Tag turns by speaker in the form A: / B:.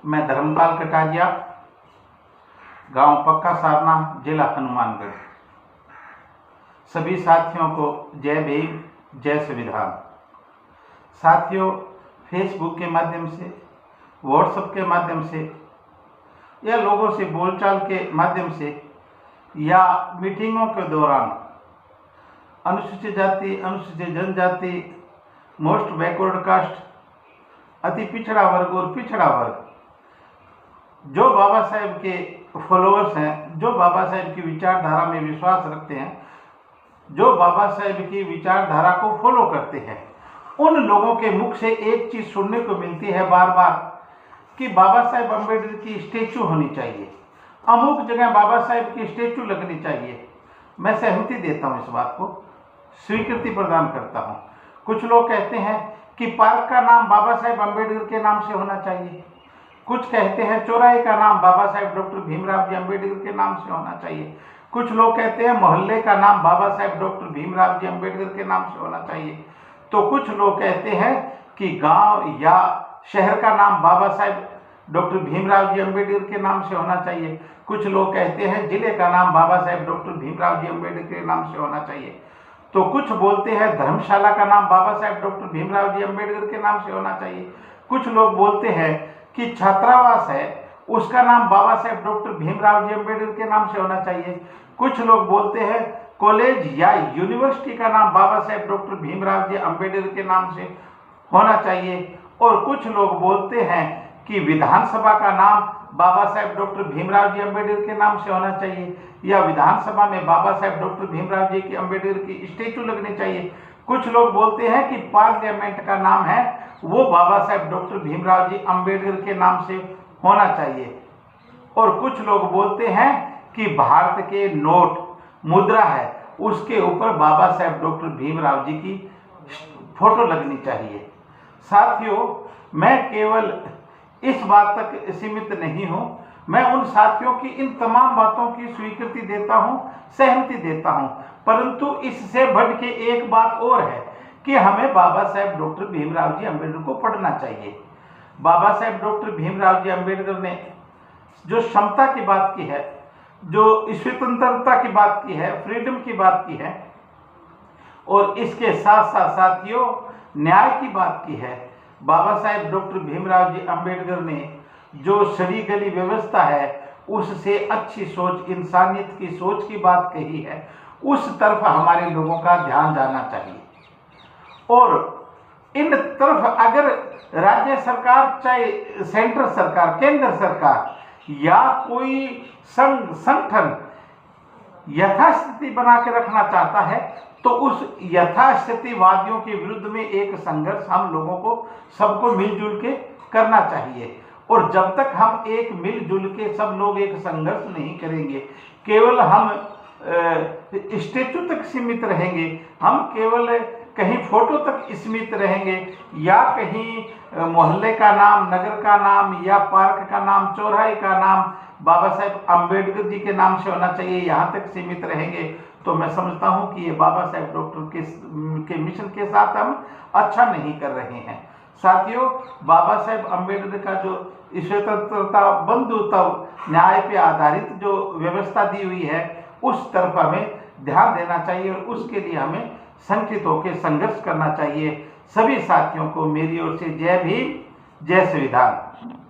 A: मैं धर्मपाल कटारिया, गांव पक्का सारना, जिला हनुमानगढ़। सभी साथियों को जय भीम, जय संविधान। साथियों, फेसबुक के माध्यम से, व्हाट्सएप के माध्यम से या लोगों से बोलचाल के माध्यम से या मीटिंगों के दौरान अनुसूचित जाति, अनुसूचित जनजाति, मोस्ट बैकवर्ड कास्ट, अति पिछड़ा वर्ग और पिछड़ा वर्ग, जो बाबा साहेब के फॉलोअर्स हैं, जो बाबा साहेब की विचारधारा में विश्वास रखते हैं, जो बाबा साहेब की विचारधारा को फॉलो करते हैं, उन लोगों के मुख से एक चीज सुनने को मिलती है बार बार कि बाबा साहेब अम्बेडकर की स्टेचू होनी चाहिए, अमुक जगह बाबा साहेब की स्टेचू लगनी चाहिए। मैं सहमति देता हूँ, इस बात को स्वीकृति प्रदान करता हूँ। कुछ लोग कहते हैं कि पार्क का नाम बाबा साहेब अम्बेडकर के नाम से होना चाहिए, कुछ कहते हैं चौराहे का नाम बाबा साहेब डॉक्टर भीमराव जी अम्बेडकर के नाम से होना चाहिए, कुछ लोग कहते हैं मोहल्ले का नाम बाबा साहेब डॉक्टर भीमराव जी अम्बेडकर के नाम से होना चाहिए, तो कुछ लोग कहते हैं कि गांव या शहर का नाम बाबा साहेब डॉक्टर भीमराव जी अम्बेडकर के नाम से होना चाहिए, कुछ लोग कहते हैं जिले का नाम बाबा साहेब डॉक्टर भीमराव जी अम्बेडकर के नाम से होना चाहिए, तो कुछ बोलते हैं धर्मशाला का नाम बाबा साहेब डॉक्टर भीमराव जी अम्बेडकर के नाम से होना चाहिए, कुछ लोग बोलते हैं कि छात्रावास है उसका नाम बाबा साहेब डॉक्टर भीमराव जी अम्बेडकर के नाम से होना चाहिए, कुछ लोग बोलते हैं कॉलेज या यूनिवर्सिटी का नाम बाबा साहेब डॉक्टर भीमराव जी अम्बेडकर के नाम से होना चाहिए, और कुछ लोग बोलते हैं कि विधानसभा का नाम बाबा साहेब डॉक्टर भीमराव जी अम्बेडकर के नाम से होना चाहिए, या विधानसभा में बाबा साहेब डॉक्टर भीमराव जी की अम्बेडकर की स्टेचू लगनी चाहिए। कुछ लोग बोलते हैं कि पार्लियामेंट का नाम है वो बाबा साहेब डॉक्टर भीमराव जी अम्बेडकर के नाम से होना चाहिए, और कुछ लोग बोलते हैं कि भारत के नोट मुद्रा है उसके ऊपर बाबा साहेब डॉक्टर भीमराव जी की फोटो लगनी चाहिए। साथियों, मैं केवल इस बात तक सीमित नहीं हूं, मैं उन साथियों की इन तमाम बातों की स्वीकृति देता हूं, सहमति देता हूं, परंतु इससे बढ़ के एक बात और है कि हमें बाबा साहेब डॉक्टर भीमराव जी अम्बेडकर को पढ़ना चाहिए। बाबा साहेब डॉक्टर भीमराव जी अम्बेडकर ने जो समता की बात की है, जो स्वतंत्रता की बात की है, फ्रीडम की बात की है, और इसके साथ साथ साथियों न्याय की बात की है। बाबा साहेब डॉक्टर भीमराव जी अम्बेडकर ने जो सड़ी गली व्यवस्था है उससे अच्छी सोच, इंसानियत की सोच की बात कही है, उस तरफ हमारे लोगों का ध्यान जाना चाहिए। और इन तरफ अगर राज्य सरकार, चाहे सेंट्रल सरकार, केंद्र सरकार या कोई संगठन यथास्थिति बना के रखना चाहता है तो उस यथास्थितिवादियों के विरुद्ध में एक संघर्ष हम लोगों को सबको मिलजुल के करना चाहिए। और जब तक हम एक मिलजुल के सब लोग एक संघर्ष नहीं करेंगे, केवल हम स्टेचू तक सीमित रहेंगे, हम केवल कहीं फोटो तक सीमित रहेंगे, या कहीं मोहल्ले का नाम, नगर का नाम या पार्क का नाम, चौराहे का नाम बाबा साहेब अम्बेडकर जी के नाम से होना चाहिए, यहाँ तक सीमित रहेंगे, तो मैं समझता हूँ कि ये बाबा साहेब डॉक्टर के मिशन के साथ हम अच्छा नहीं कर रहे हैं। साथियों, बाबा साहेब अम्बेडकर का जो स्वतंत्रता, बंधुत्व, न्याय पे आधारित जो व्यवस्था दी हुई है उस तरफ हमें ध्यान देना चाहिए, और उसके लिए हमें संगठित होकर संघर्ष करना चाहिए। सभी साथियों को मेरी ओर से जय भीम, जय संविधान।